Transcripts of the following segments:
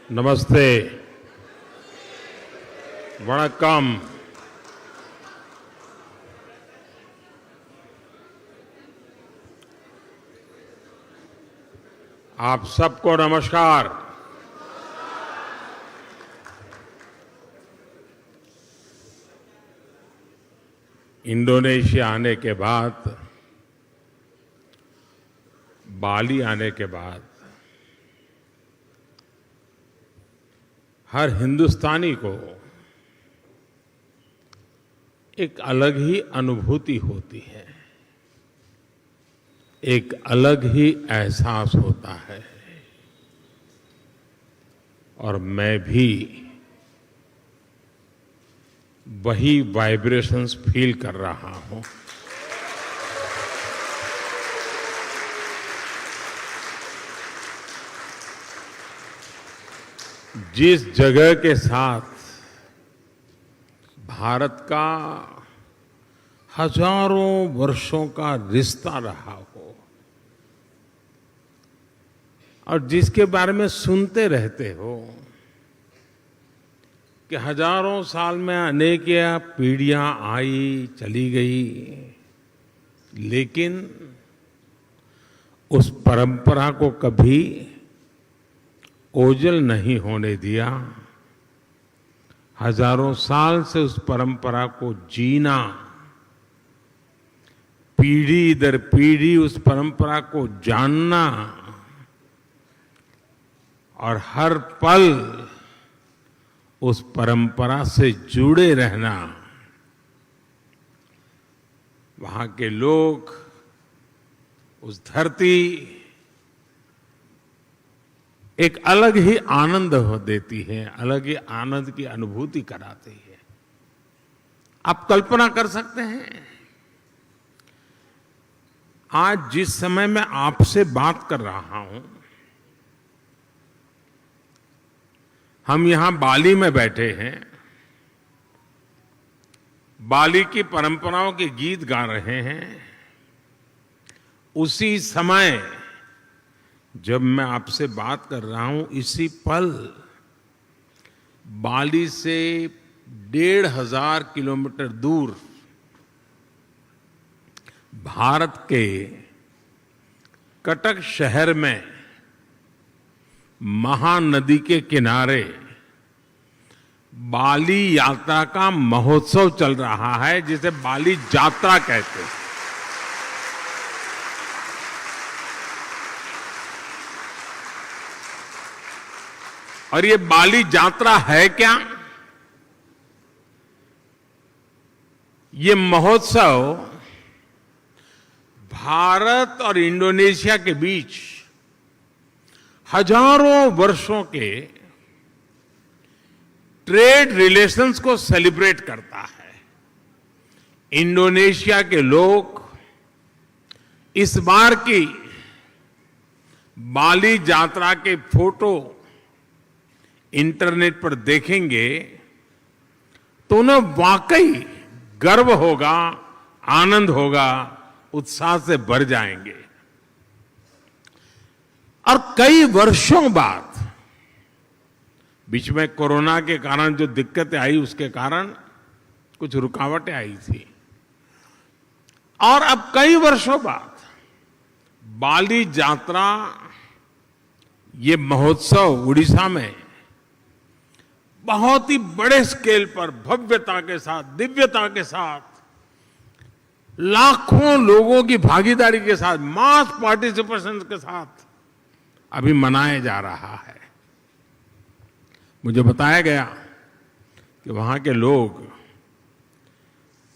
नमस्ते, वणक्कम। आप सबको नमस्कार। इंडोनेशिया आने के बाद, बाली आने के बाद हर हिंदुस्तानी को एक अलग ही अनुभूति होती है, एक अलग ही एहसास होता है। और मैं भी वही वाइब्रेशंस फील कर रहा हूं। जिस जगह के साथ भारत का हजारों वर्षों का रिश्ता रहा हो और जिसके बारे में सुनते रहते हो कि हजारों साल में अनेक पीढ़ियां आई चली गई, लेकिन उस परंपरा को कभी ओझल नहीं होने दिया। हजारों साल से उस परंपरा को जीना, पीढ़ी दर पीढ़ी उस परंपरा को जानना और हर पल उस परंपरा से जुड़े रहना, वहां के लोग, उस धरती एक अलग ही आनंद देती है, अलग ही आनंद की अनुभूति कराती है। आप कल्पना कर सकते हैं, आज जिस समय मैं आपसे बात कर रहा हूं, हम यहां बाली में बैठे हैं, बाली की परंपराओं के गीत गा रहे हैं। उसी समय जब मैं आपसे बात कर रहा हूं, इसी पल बाली से 1500 किलोमीटर दूर भारत के कटक शहर में महानदी के किनारे बाली यात्रा का महोत्सव चल रहा है, जिसे बाली यात्रा कहते हैं। और ये बाली यात्रा है क्या? ये महोत्सव भारत और इंडोनेशिया के बीच हजारों वर्षों के ट्रेड रिलेशंस को सेलिब्रेट करता है। इंडोनेशिया के लोग इस बार की बाली यात्रा के फोटो इंटरनेट पर देखेंगे तो उन्हें वाकई गर्व होगा, आनंद होगा, उत्साह से भर जाएंगे। और कई वर्षों बाद, बीच में कोरोना के कारण जो दिक्कतें आई, उसके कारण कुछ रुकावटें आई थी, और अब कई वर्षों बाद बाली यात्रा, ये महोत्सव उड़ीसा में बहुत ही बड़े स्केल पर भव्यता के साथ, दिव्यता के साथ, लाखों लोगों की भागीदारी के साथ, मास पार्टिसिपेशन के साथ अभी मनाया जा रहा है। मुझे बताया गया कि वहां के लोग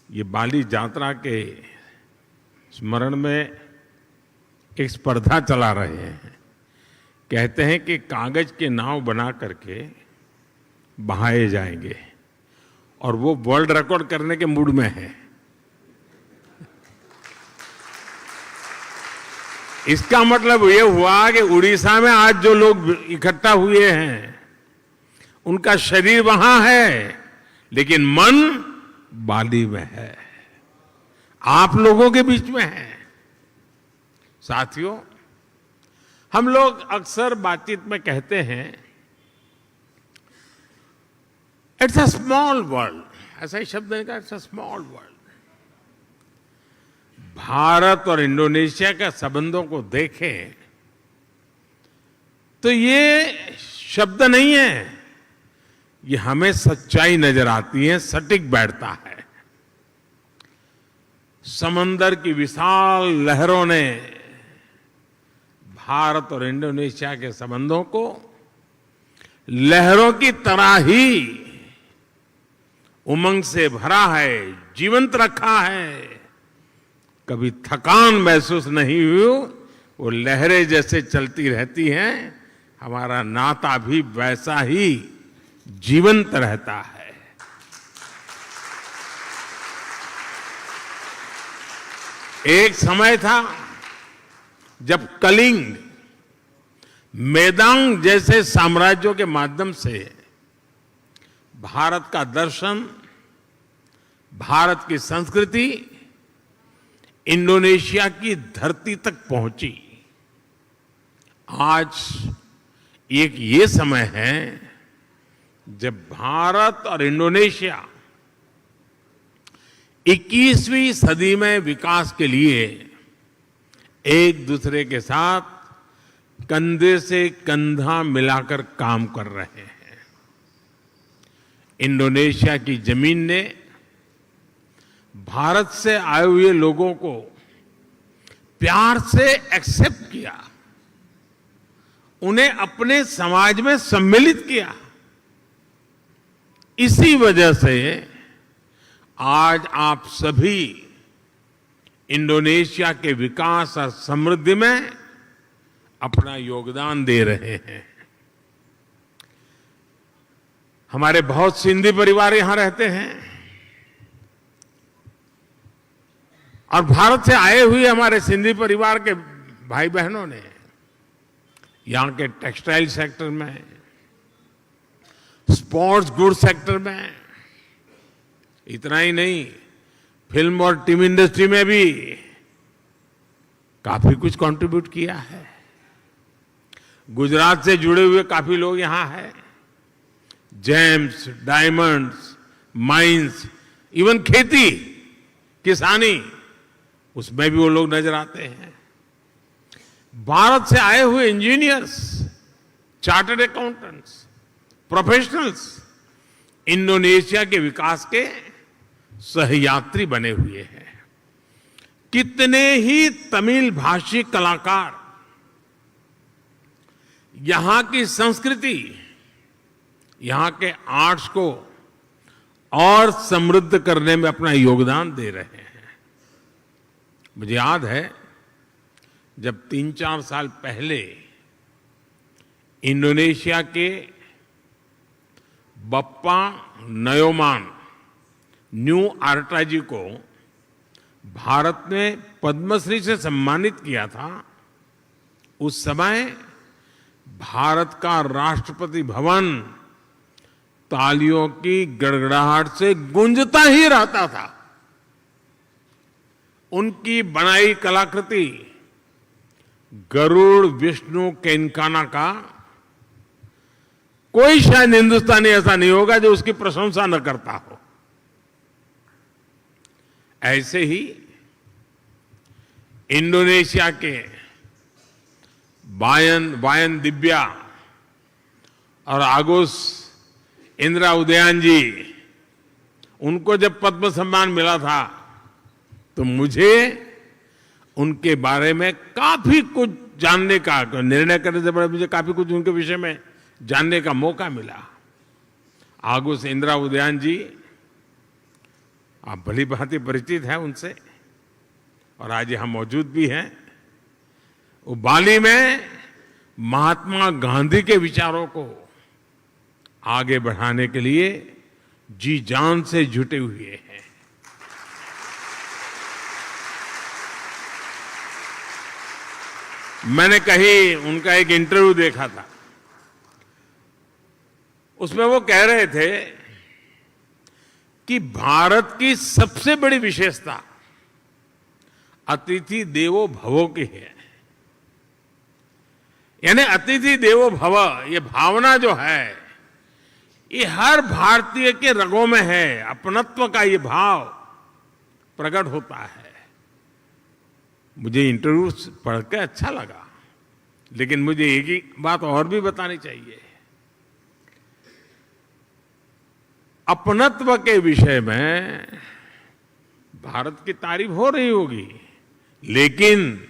ये बाली यात्रा के स्मरण में एक स्पर्धा चला रहे हैं। कहते हैं कि कागज के नाव बना करके बहाए जाएंगे, और वो वर्ल्ड रिकॉर्ड करने के मूड में है। इसका मतलब ये हुआ कि उड़ीसा में आज जो लोग इकट्ठा हुए हैं, उनका शरीर वहां है, लेकिन मन बाली में है, आप लोगों के बीच में है। साथियों, हम लोग अक्सर बातचीत में कहते हैं इट्स अ स्मॉल वर्ल्ड, ऐसा ही शब्द है, it's a small world. Bharat और इंडोनेशिया के संबंधों को देखें तो ये शब्द नहीं है, ये हमें सच्चाई नजर आती है, सटीक बैठता है। समंदर की विशाल लहरों ने भारत और इंडोनेशिया के संबंधों को लहरों की तरह ही उमंग से भरा है, जीवंत रखा है। कभी थकान महसूस नहीं हुई, वो लहरें जैसे चलती रहती हैं, हमारा नाता भी वैसा ही जीवंत रहता है। एक समय था जब कलिंग, मेदांग जैसे साम्राज्यों के माध्यम से भारत का दर्शन, भारत की संस्कृति इंडोनेशिया की धरती तक पहुंची। आज एक ये समय है जब भारत और इंडोनेशिया 21वीं सदी में विकास के लिए एक दूसरे के साथ कंधे से कंधा मिलाकर काम कर रहे हैं। इंडोनेशिया की जमीन ने भारत से आए हुए लोगों को प्यार से एक्सेप्ट किया, उन्हें अपने समाज में सम्मिलित किया। इसी वजह से आज आप सभी इंडोनेशिया के विकास और समृद्धि में अपना योगदान दे रहे हैं। हमारे बहुत सिंधी परिवार यहां रहते हैं और भारत से आए हुए हमारे सिंधी परिवार के भाई बहनों ने यहां के टेक्सटाइल सेक्टर में, स्पोर्ट्स गुड सेक्टर में, इतना ही नहीं, फिल्म और टीवी इंडस्ट्री में भी काफी कुछ कंट्रीब्यूट किया है। गुजरात से जुड़े हुए काफी लोग यहां हैं। जेम्स, डायमंड्स, माइंस, इवन खेती, किसानी, उसमें भी वो लोग नजर आते हैं। भारत से आए हुए engineers, chartered accountants, professionals Indonesia के विकास के सहयात्री बने हुए हैं। कितने ही तमिल भाषी कलाकार यहां की संस्कृति, यहां के आर्ट्स को और समृद्ध करने में अपना योगदान दे रहे हैं। मुझे याद है जब 3-4 साल पहले इंडोनेशिया के बप्पा नयोमान न्यू आर्टा जी को भारत ने पद्मश्री से सम्मानित किया था, उस समय भारत का राष्ट्रपति भवन तालियों की गड़गड़ाहट से गूंजता ही रहता था। उनकी बनाई कलाकृति गरुड़ विष्णु केनकाना का कोई शायद हिंदुस्तानी ऐसा नहीं होगा जो उसकी प्रशंसा न करता हो। ऐसे ही इंडोनेशिया के वायन दिव्या और आगोस इंदिरा उदयन जी, उनको जब पद्म सम्मान मिला था तो मुझे उनके बारे में काफी कुछ जानने का, निर्णय करने से पहले मुझे काफी कुछ उनके विषय में जानने का मौका मिला। आगोस इंदिरा उदयन जी, आप भली भांति परिचित हैं उनसे, और आज यहाँ मौजूद भी हैं। वो बाली में महात्मा गांधी के विचारों को आगे बढ़ाने के लिए जी जान से जुटे हुए हैं। मैंने कहीं उनका एक इंटरव्यू देखा था, उसमें वो कह रहे थे कि भारत की सबसे बड़ी विशेषता अतिथि देवो भव की है। यानी अतिथि देवो भव, ये भावना जो है, ये हर भारतीय के रगों में है। अपनत्व का ये भाव प्रकट होता है। मुझे इंटरव्यू पढ़ के अच्छा लगा, लेकिन मुझे एक ही बात और भी बतानी चाहिए। अपनत्व के विषय में भारत की तारीफ हो रही होगी, लेकिन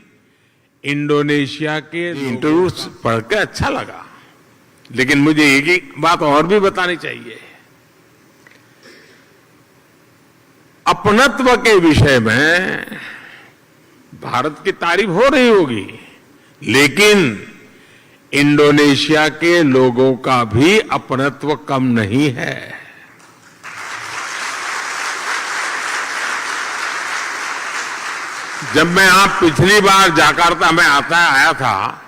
इंडोनेशिया के इंटरव्यू पढ़ के अच्छा लगा, लेकिन मुझे एक ही बात और भी बतानी चाहिए। अपनत्व के विषय में भारत की तारीफ हो रही होगी, लेकिन इंडोनेशिया के लोगों का भी अपनत्व कम नहीं है। जब मैं यहां पिछली बार जाकार्ता में आया था,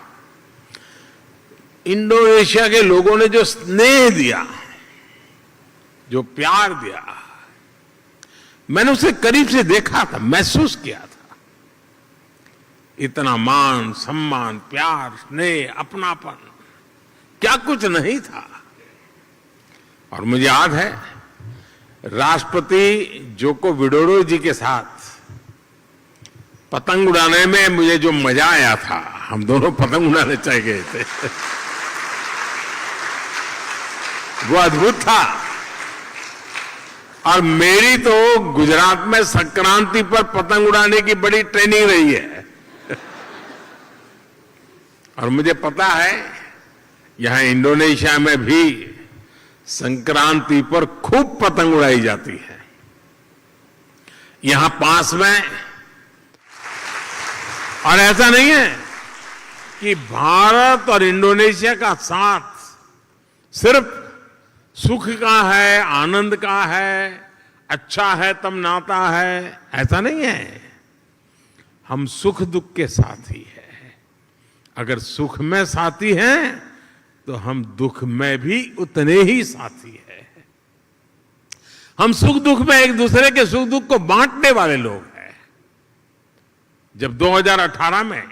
इंडोनेशिया के लोगों ने जो स्नेह दिया, जो प्यार दिया, मैंने उसे करीब से देखा था, महसूस किया था। इतना मान, सम्मान, प्यार, स्नेह, अपनापन, क्या कुछ नहीं था। और मुझे याद है, राष्ट्रपति जोको विडोडो जी के साथ पतंग उड़ाने में मुझे जो मजा आया था, हम दोनों पतंग उड़ाने चले गए थे, वो अद्भुत था। और मेरी तो गुजरात में संक्रांति पर पतंग उड़ाने की बड़ी ट्रेनिंग रही है। और मुझे पता है, यहां इंडोनेशिया में भी संक्रांति पर खूब पतंग उड़ाई जाती है। यहां पास में, और ऐसा नहीं है कि भारत और इंडोनेशिया का साथ सिर्फ सुख का है, आनंद का है, अच्छा है तब नाता है, ऐसा नहीं है। हम सुख दुख के साथी हैं। अगर सुख में साथी हैं, तो हम दुख में भी उतने ही साथी हैं। हम सुख दुख में एक दूसरे के सुख दुख को बांटने वाले लोग हैं। जब 2018 में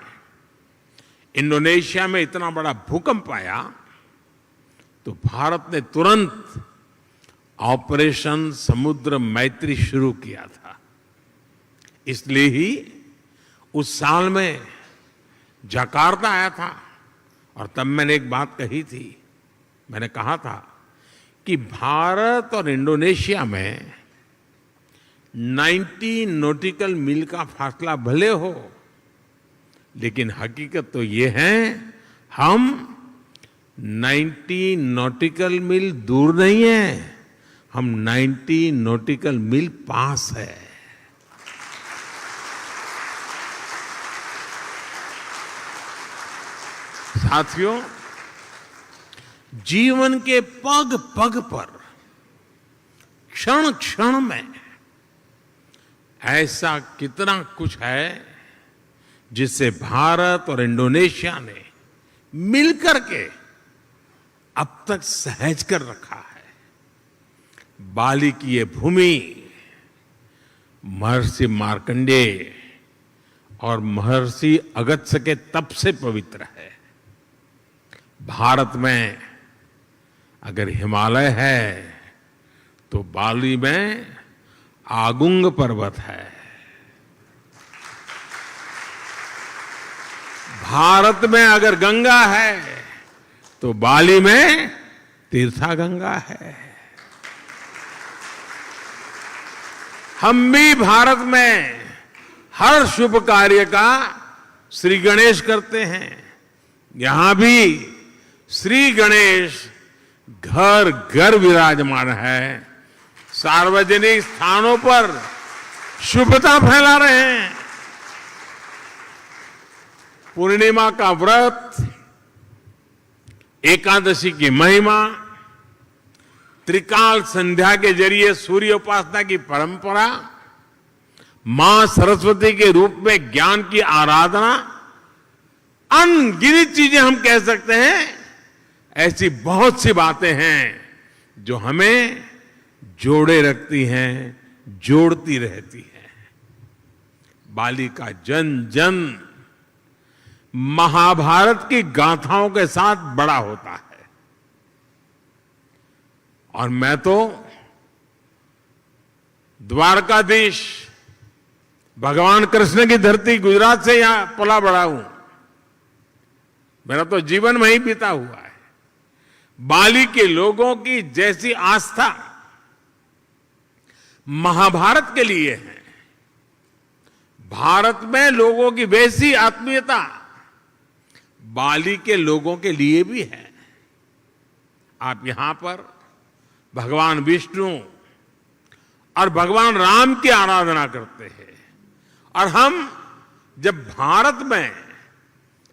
इंडोनेशिया में इतना बड़ा भूकंप आया, तो भारत ने तुरंत ऑपरेशन समुद्र मैत्री शुरू किया था। इसलिए ही उस साल में जकार्ता आया था, और तब मैंने एक बात कही थी। मैंने कहा था कि भारत और इंडोनेशिया में 90 नॉटिकल मील का फासला भले हो, लेकिन हकीकत तो ये है, हम 90 नॉटिकल मील दूर नहीं है, हम 90 नॉटिकल मील पास है। साथियों, जीवन के पग पग पर, क्षण क्षण में ऐसा कितना कुछ है जिससे भारत और इंडोनेशिया ने मिलकर के अब तक सहज कर रखा है। बाली की ये भूमि महर्षि मार्कंडेय और महर्षि अगस्त्य के तप से पवित्र है। भारत में अगर हिमालय है, तो बाली में आगुंग पर्वत है। भारत में अगर गंगा है, तो बाली में तीर्था गंगा है। हम भी भारत में हर शुभ कार्य का श्री गणेश करते हैं। यहां भी श्री गणेश घर घर विराजमान है। सार्वजनिक स्थानों पर शुभता फैला रहे हैं। पूर्णिमा का व्रत, एकादशी की महिमा, त्रिकाल संध्या के जरिए सूर्य उपासना की परंपरा, मां सरस्वती के रूप में ज्ञान की आराधना, अनगिनत चीजें हम कह सकते हैं। ऐसी बहुत सी बातें हैं जो हमें जोड़े रखती हैं, जोड़ती रहती हैं। बाली का जन जन महाभारत की गाथाओं के साथ बड़ा होता है, और मैं तो द्वारकाधीश भगवान कृष्ण की धरती गुजरात से यहां पला बड़ा हूं। मेरा तो जीवन वहीं बीता हुआ है। बाली के लोगों की जैसी आस्था महाभारत के लिए है, भारत में लोगों की वैसी आत्मीयता बाली के लोगों के लिए भी है। आप यहां पर भगवान विष्णु और भगवान राम की आराधना करते हैं, और हम जब भारत में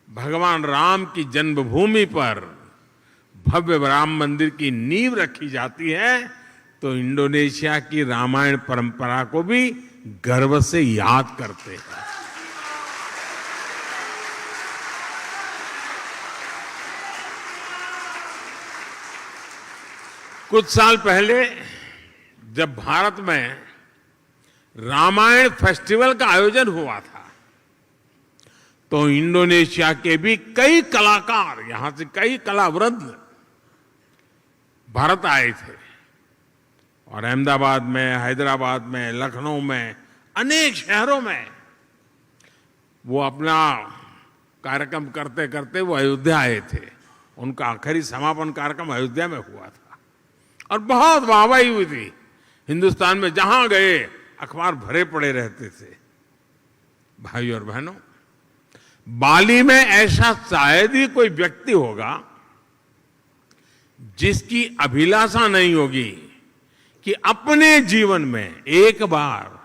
भगवान राम की जन्मभूमि पर भव्य राम मंदिर की नींव रखी जाती है, तो इंडोनेशिया की रामायण परंपरा को भी गर्व से याद करते हैं। कुछ साल पहले जब भारत में रामायण फेस्टिवल का आयोजन हुआ था, तो इंडोनेशिया के भी कई कलाकार, यहां से कई कलावृंद भारत आए थे, और अहमदाबाद में, हैदराबाद में, लखनऊ में, अनेक शहरों में वो अपना कार्यक्रम करते करते वो अयोध्या आए थे। उनका आखिरी समापन कार्यक्रम अयोध्या में हुआ था और बहुत वाहवाही हुई थी। हिंदुस्तान में जहां गए अखबार भरे पड़े रहते थे। भाइयों और बहनों, बाली में ऐसा शायद ही कोई व्यक्ति होगा जिसकी अभिलाषा नहीं होगी कि अपने जीवन में एक बार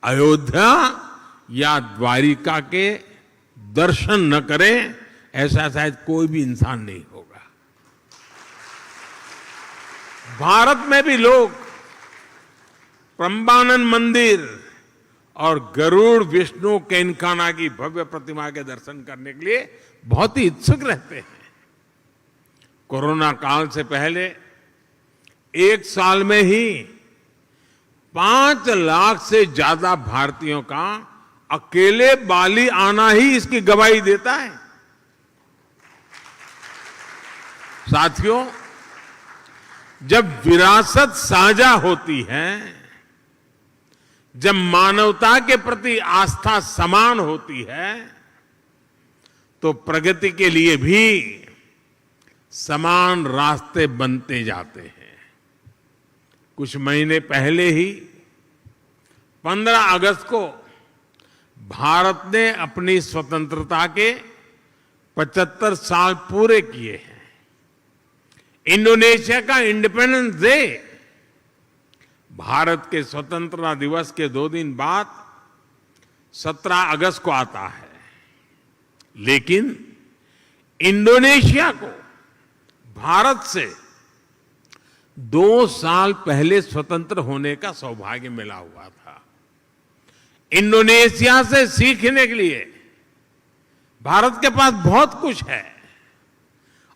अयोध्या या द्वारिका के दर्शन न करे, ऐसा शायद कोई भी इंसान नहीं होगा। भारत में भी लोग प्रम्बानन मंदिर और गरुड़ विष्णु केनकाना की भव्य प्रतिमा के दर्शन करने के लिए बहुत ही इच्छुक रहते हैं। कोरोना काल से पहले एक साल में ही 5 लाख से ज्यादा भारतीयों का अकेले बाली आना ही इसकी गवाही देता है। साथियों, जब विरासत साझा होती है, जब मानवता के प्रति आस्था समान होती है, तो प्रगति के लिए भी समान रास्ते बनते जाते हैं। कुछ महीने पहले ही 15 अगस्त को भारत ने अपनी स्वतंत्रता के 75 साल पूरे किए हैं। इंडोनेशिया का इंडिपेंडेंस डे भारत के स्वतंत्रता दिवस के 2 दिन बाद 17 अगस्त को आता है, लेकिन इंडोनेशिया को भारत से 2 साल पहले स्वतंत्र होने का सौभाग्य मिला हुआ था। इंडोनेशिया से सीखने के लिए भारत के पास बहुत कुछ है,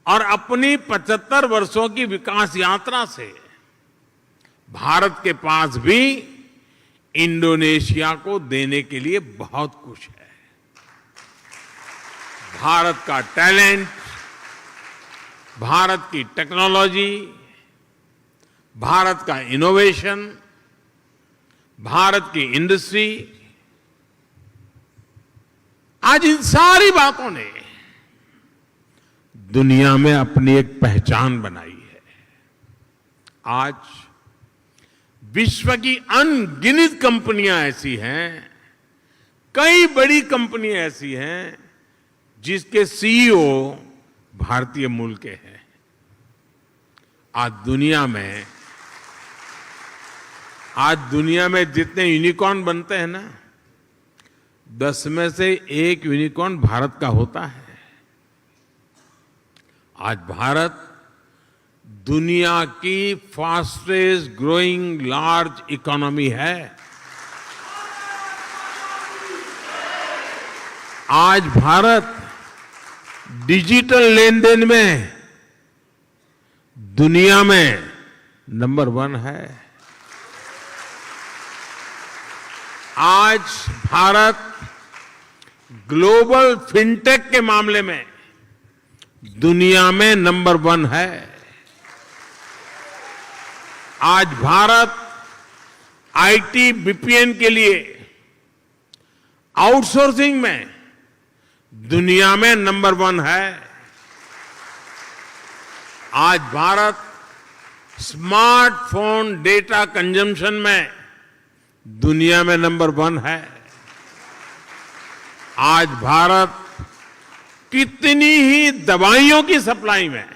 और अपनी 75 वर्षों की विकास यात्रा से भारत के पास भी इंडोनेशिया को देने के लिए बहुत कुछ है। भारत का टैलेंट, भारत की टेक्नोलॉजी, भारत का इनोवेशन, भारत की इंडस्ट्री, आज इन सारी बातों ने दुनिया में अपनी एक पहचान बनाई है। आज विश्व की अनगिनत कंपनियां ऐसी हैं, कई बड़ी कंपनियां ऐसी हैं जिसके सीईओ भारतीय मूल के हैं। आज दुनिया में जितने यूनिकॉर्न बनते हैं ना, 10 में से 1 यूनिकॉर्न भारत का होता है। आज भारत दुनिया की फास्टेस्ट ग्रोइंग लार्ज इकोनॉमी है। आज भारत डिजिटल लेन देन में दुनिया में नंबर 1 है। आज भारत ग्लोबल फिनटेक के मामले में दुनिया में नंबर 1 है। आज भारत आईटी बीपीएन के लिए आउटसोर्सिंग में दुनिया में नंबर 1 है। आज भारत स्मार्टफोन डेटा कंजम्पशन में दुनिया में नंबर 1 है। आज भारत कितनी ही दवाइयों की सप्लाई में,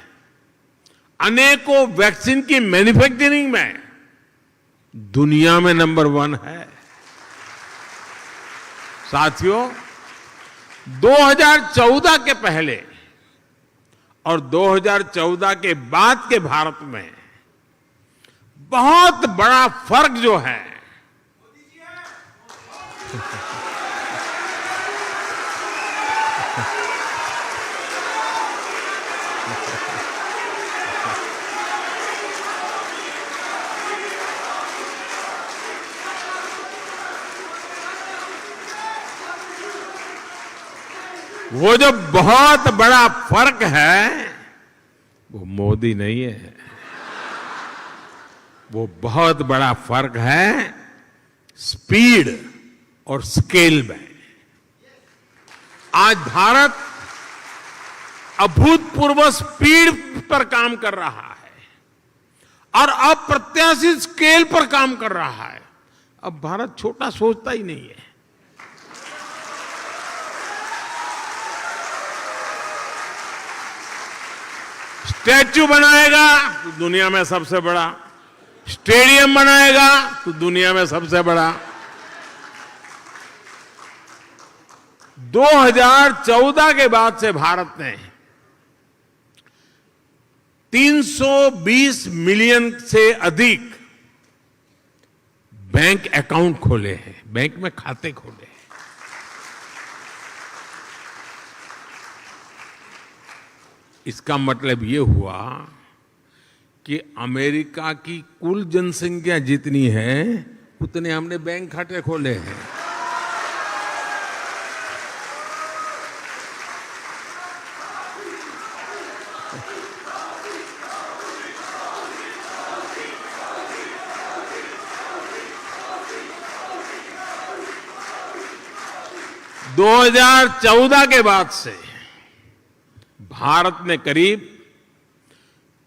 अनेकों वैक्सीन की मैन्युफैक्चरिंग में दुनिया में नंबर 1 है। साथियों, 2014 के पहले और 2014 के बाद के भारत में बहुत बड़ा फर्क जो है, वो जो बहुत बड़ा फर्क है वो मोदी नहीं है, वो बहुत बड़ा फर्क है स्पीड और स्केल में। आज भारत अभूतपूर्व स्पीड पर काम कर रहा है और अप्रत्याशित स्केल पर काम कर रहा है। अब भारत छोटा सोचता ही नहीं है। स्टैच्यू बनाएगा तो दुनिया में सबसे बड़ा, स्टेडियम बनाएगा तो दुनिया में सबसे बड़ा। 2014 के बाद से भारत ने 320 मिलियन से अधिक बैंक अकाउंट खोले हैं, बैंक में खाते खोले हैं। इसका मतलब ये हुआ कि अमेरिका की कुल जनसंख्या जितनी है उतने हमने बैंक खाते खोले हैं। दो 2014 के बाद से भारत ने करीब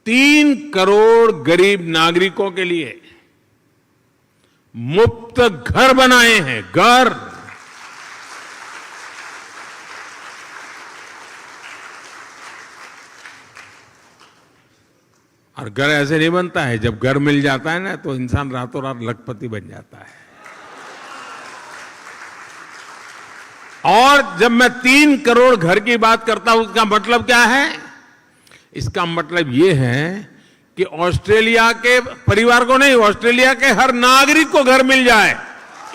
3 करोड़ गरीब नागरिकों के लिए मुफ्त घर बनाए हैं। घर और घर ऐसे नहीं बनता है, जब घर मिल जाता है ना तो इंसान रातों रात लखपति बन जाता है। और जब मैं 3 करोड़ घर की बात करता हूं, उसका मतलब क्या है? इसका मतलब यह है कि ऑस्ट्रेलिया के परिवार को नहीं, ऑस्ट्रेलिया के हर नागरिक को घर मिल जाए,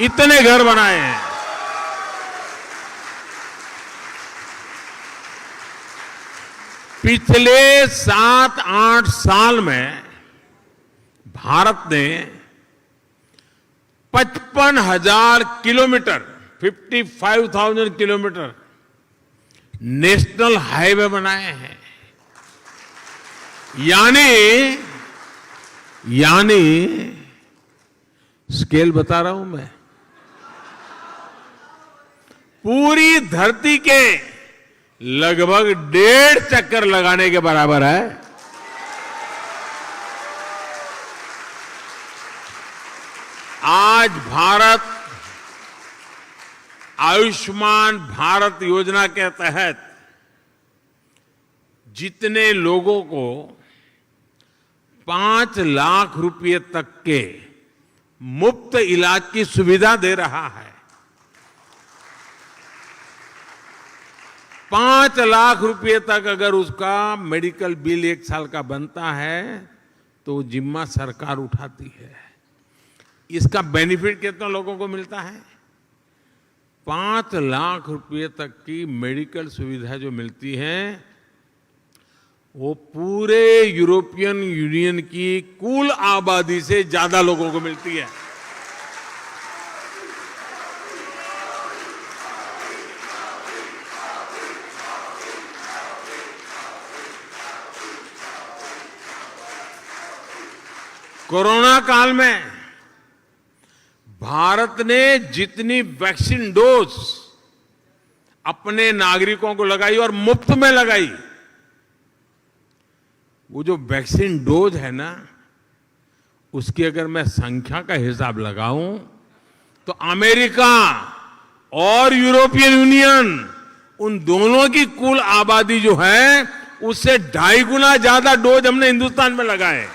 इतने घर बनाए हैं। पिछले 7-8 साल में भारत ने 55,000 किलोमीटर 55,000 किलोमीटर नेशनल हाईवे बनाए हैं। यानी स्केल बता रहा हूं मैं, पूरी धरती के लगभग 1.5 चक्कर लगाने के बराबर है। आज भारत आयुष्मान भारत योजना के तहत जितने लोगों को 5 लाख रुपए तक के मुफ्त इलाज की सुविधा दे रहा है, 5 लाख रुपए तक अगर उसका मेडिकल बिल 1 साल का बनता है तो जिम्मा सरकार उठाती है। इसका बेनिफिट कितना लोगों को मिलता है? 5 लाख रुपए तक की मेडिकल सुविधा जो मिलती है वो पूरे यूरोपियन यूनियन की कुल आबादी से ज्यादा लोगों को मिलती है। कोरोना काल में भारत ने जितनी वैक्सीन डोज अपने नागरिकों को लगाई और मुफ्त में लगाई, वो जो वैक्सीन डोज है ना, उसकी अगर मैं संख्या का हिसाब लगाऊं तो अमेरिका और यूरोपियन यूनियन, उन दोनों की कुल आबादी जो है उससे 2.5 गुना ज्यादा डोज हमने हिंदुस्तान में लगाए।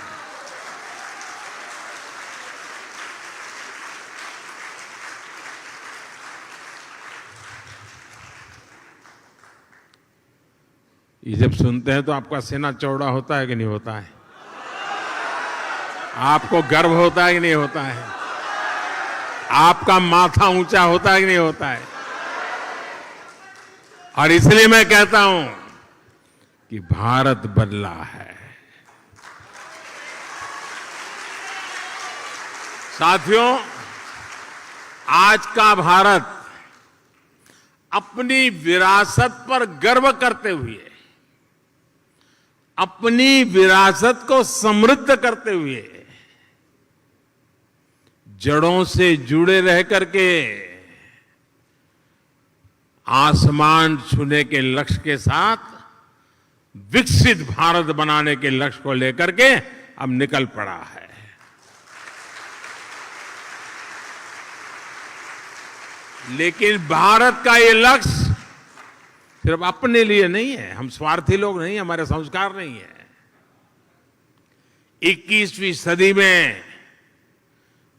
ये जब सुनते हैं तो आपका सीना चौड़ा होता है कि नहीं होता है? आपको गर्व होता है कि नहीं होता है? आपका माथा ऊंचा होता है कि नहीं होता है? और इसलिए मैं कहता हूं कि भारत बदला है। साथियों, आज का भारत अपनी विरासत पर गर्व करते हुए, अपनी विरासत को समृद्ध करते हुए, जड़ों से जुड़े रह करके आसमान छूने के लक्ष्य के साथ विकसित भारत बनाने के लक्ष्य को लेकर के अब निकल पड़ा है। लेकिन भारत का ये लक्ष्य सिर्फ अपने लिए नहीं है, हम स्वार्थी लोग नहीं, हमारे संस्कार नहीं है। 21वीं सदी में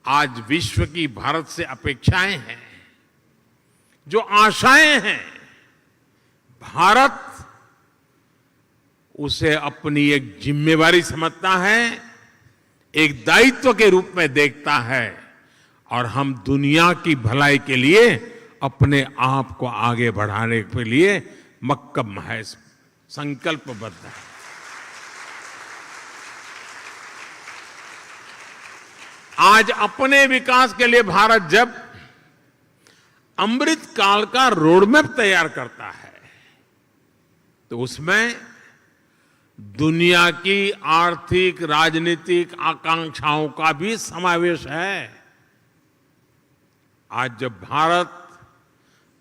आज विश्व की भारत से अपेक्षाएं हैं, जो आशाएं हैं, भारत उसे अपनी एक जिम्मेवारी समझता है, एक दायित्व के रूप में देखता है, और हम दुनिया की भलाई के लिए अपने आप को आगे बढ़ाने के लिए मक्कम है, संकल्पबद्ध है। आज अपने विकास के लिए भारत जब अमृत काल का रोडमैप तैयार करता है, तो उसमें दुनिया की आर्थिक राजनीतिक आकांक्षाओं का भी समावेश है। आज जब भारत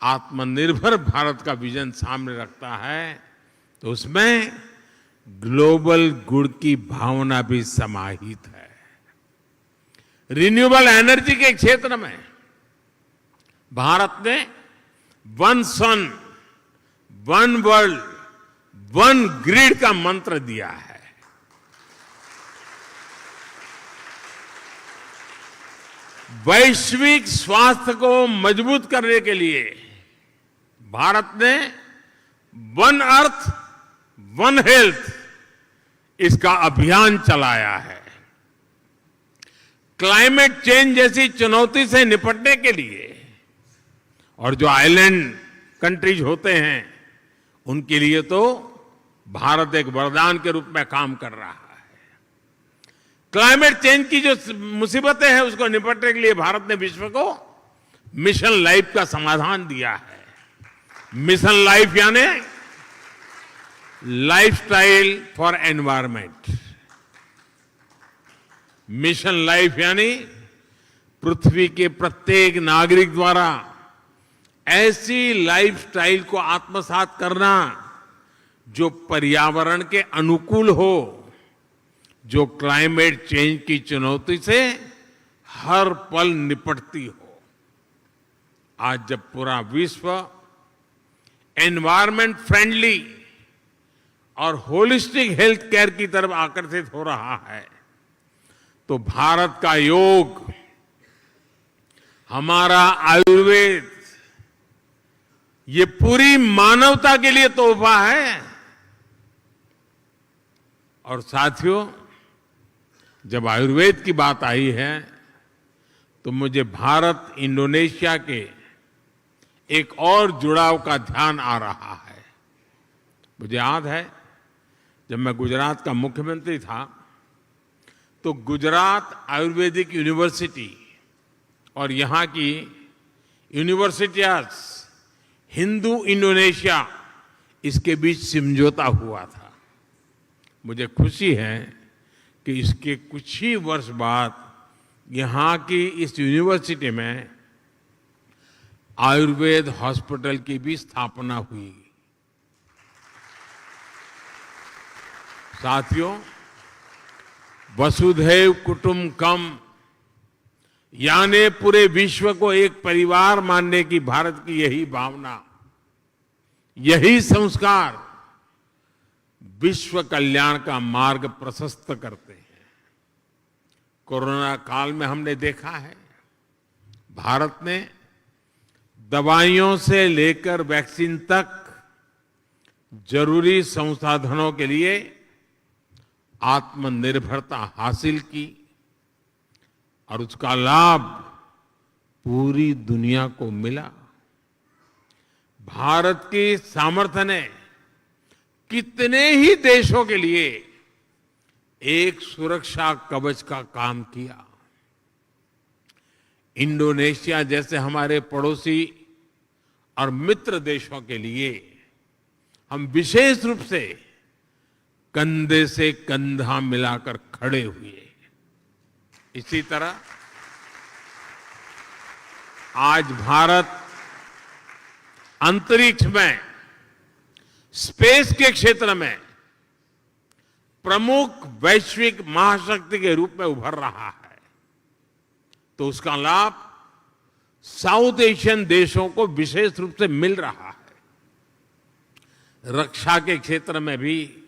आत्मनिर्भर भारत का विजन सामने रखता है, तो उसमें ग्लोबल गुड की भावना भी समाहित है। रिन्यूएबल एनर्जी के क्षेत्र में भारत ने वन सन, वन वर्ल्ड, वन ग्रिड का मंत्र दिया है। वैश्विक स्वास्थ्य को मजबूत करने के लिए भारत ने वन अर्थ, वन हेल्थ, इसका अभियान चलाया है। क्लाइमेट चेंज जैसी चुनौती से निपटने के लिए, और जो आइलैंड कंट्रीज होते हैं, उनके लिए तो भारत एक वरदान के रूप में काम कर रहा है। क्लाइमेट चेंज की जो मुसीबतें हैं, उसको निपटने के लिए भारत ने विश्व को मिशन लाइफ का समाधान दिया है। मिशन लाइफ यानी lifestyle for environment. Mission life यानी पृथ्वी के प्रत्येक नागरिक द्वारा ऐसी लाइफस्टाइल को आत्मसात करना जो पर्यावरण के अनुकूल हो, जो क्लाइमेट चेंज की चुनौती से हर पल निपटती हो। आज जब पूरा विश्व एनवायरमेंट फ्रेंडली और होलिस्टिक हेल्थ केयर की तरफ आकर्षित हो रहा है, तो भारत का योग, हमारा आयुर्वेद, ये पूरी मानवता के लिए तोहफा है। और साथियों, जब आयुर्वेद की बात आई है, तो मुझे भारत इंडोनेशिया के एक और जुड़ाव का ध्यान आ रहा है। मुझे याद है, जब मैं गुजरात का मुख्यमंत्री था, तो गुजरात आयुर्वेदिक यूनिवर्सिटी और यहाँ की यूनिवर्सिटीज, हिंदू इंडोनेशिया, इसके बीच समझौता हुआ था। मुझे खुशी है कि इसके कुछ ही वर्ष बाद यहाँ की इस यूनिवर्सिटी में आयुर्वेद हॉस्पिटल की भी स्थापना हुई। साथियों, वसुधैव कुटुंबकम यानी पूरे विश्व को एक परिवार मानने की भारत की यही भावना, यही संस्कार विश्व कल्याण का मार्ग प्रशस्त करते हैं। कोरोना काल में हमने देखा है, भारत ने दवाइयों से लेकर वैक्सीन तक जरूरी संसाधनों के लिए आत्मनिर्भरता हासिल की और उसका लाभ पूरी दुनिया को मिला। भारत की सामर्थ्य ने कितने ही देशों के लिए एक सुरक्षा कवच का काम किया। इंडोनेशिया जैसे हमारे पड़ोसी और मित्र देशों के लिए हम विशेष रूप से कंधे से कंधा मिलाकर खड़े हुए। इसी तरह आज भारत अंतरिक्ष में, स्पेस के क्षेत्र में प्रमुख वैश्विक महाशक्ति के रूप में उभर रहा है, तो उसका लाभ साउथ एशियन देशों को विशेष रूप से मिल रहा है। रक्षा के क्षेत्र में भी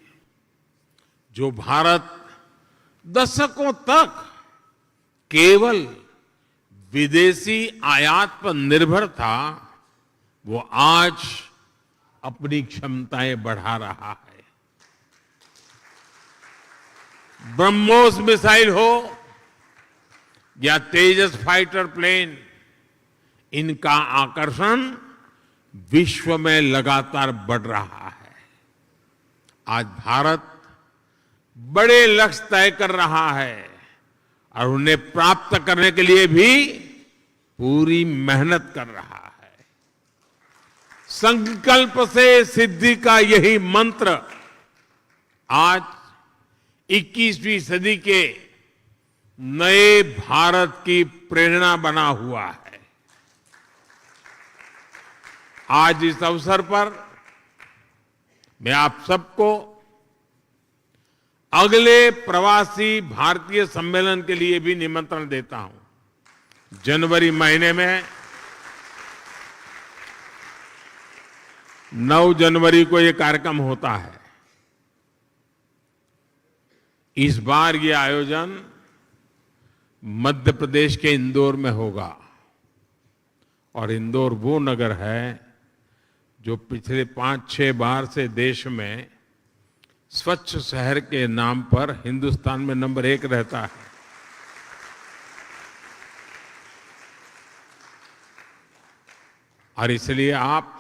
जो भारत दशकों तक केवल विदेशी आयात पर निर्भर था, वो आज अपनी क्षमताएं बढ़ा रहा है। ब्रह्मोस मिसाइल हो या तेजस फाइटर प्लेन, इनका आकर्षण विश्व में लगातार बढ़ रहा है। आज भारत बड़े लक्ष्य तय कर रहा है और उन्हें प्राप्त करने के लिए भी पूरी मेहनत कर रहा है। संकल्प से सिद्धि का यही मंत्र आज 21वीं सदी के नए भारत की प्रेरणा बना हुआ है। आज इस अवसर पर मैं आप सबको अगले प्रवासी भारतीय सम्मेलन के लिए भी निमंत्रण देता हूं। जनवरी महीने में 9 जनवरी को यह कार्यक्रम होता है। इस बार ये आयोजन मध्य प्रदेश के इंदौर में होगा और इंदौर वो नगर है जो पिछले 5-6 बार से देश में स्वच्छ शहर के नाम पर हिंदुस्तान में नंबर 1 रहता है। और इसलिए आप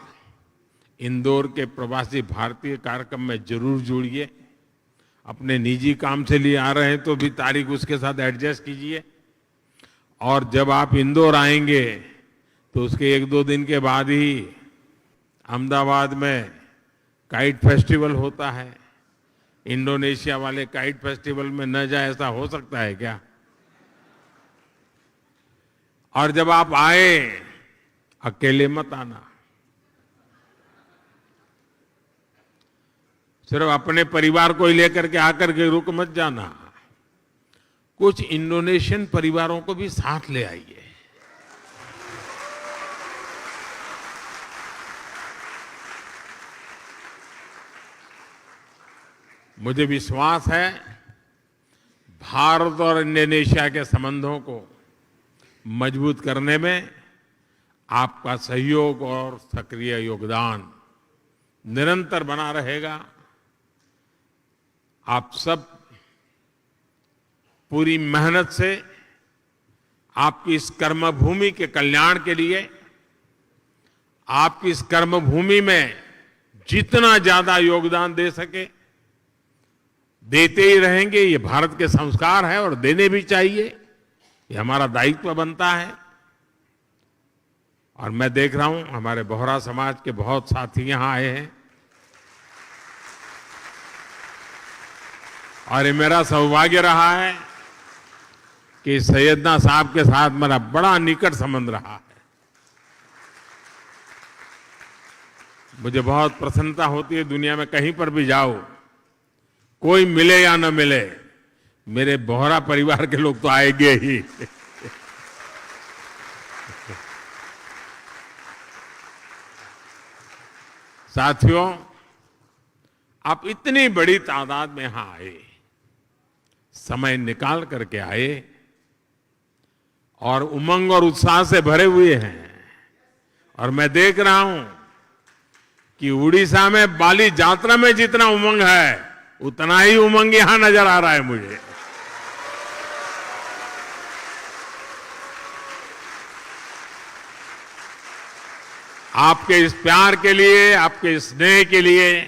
इंदौर के प्रवासी भारतीय कार्यक्रम में जरूर जुड़िए। अपने निजी काम से लिए आ रहे हैं तो भी तारीख उसके साथ एडजस्ट कीजिए। और जब आप इंदौर आएंगे तो उसके 1-2 दिन के बाद ही अहमदाबाद में काइट फेस्टिवल होता है। इंडोनेशिया वाले काइट फेस्टिवल में न जाए ऐसा हो सकता है क्या? और जब आप आए, अकेले मत आना, सिर्फ अपने परिवार को ही लेकर के आकर के रुक मत जाना। कुछ इंडोनेशियन परिवारों को भी साथ ले आइए। मुझे विश्वास है भारत और इंडोनेशिया के संबंधों को मजबूत करने में आपका सहयोग और सक्रिय योगदान निरंतर बना रहेगा। आप सब पूरी मेहनत से आपकी इस कर्मभूमि के कल्याण के लिए, आपकी इस कर्मभूमि में जितना ज्यादा योगदान दे सके देते ही रहेंगे। ये भारत के संस्कार है और देने भी चाहिए, ये हमारा दायित्व बनता है। और मैं देख रहा हूं हमारे बोहरा समाज के बहुत साथी यहां आए हैं और ये मेरा सौभाग्य रहा है कि सैयदना साहब के साथ मेरा बड़ा निकट संबंध रहा है। मुझे बहुत प्रसन्नता होती है, दुनिया में कहीं पर भी जाओ, कोई मिले या न मिले, मेरे बोहरा परिवार के लोग तो आएंगे ही। साथियों, आप इतनी बड़ी तादाद में यहां आए, समय निकाल करके आए और उमंग और उत्साह से भरे हुए हैं। और मैं देख रहा हूं कि उड़ीसा में बाली यात्रा में जितना उमंग है, उतना ही उमंग यहां नजर आ रहा है मुझे। आपके इस प्यार के लिए, आपके इस स्नेह के लिए,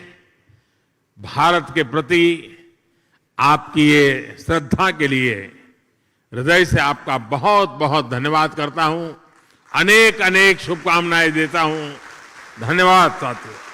भारत के प्रति आपकी ये श्रद्धा के लिए हृदय से आपका बहुत बहुत धन्यवाद करता हूं। अनेक अनेक शुभकामनाएं देता हूं। धन्यवाद साथियों।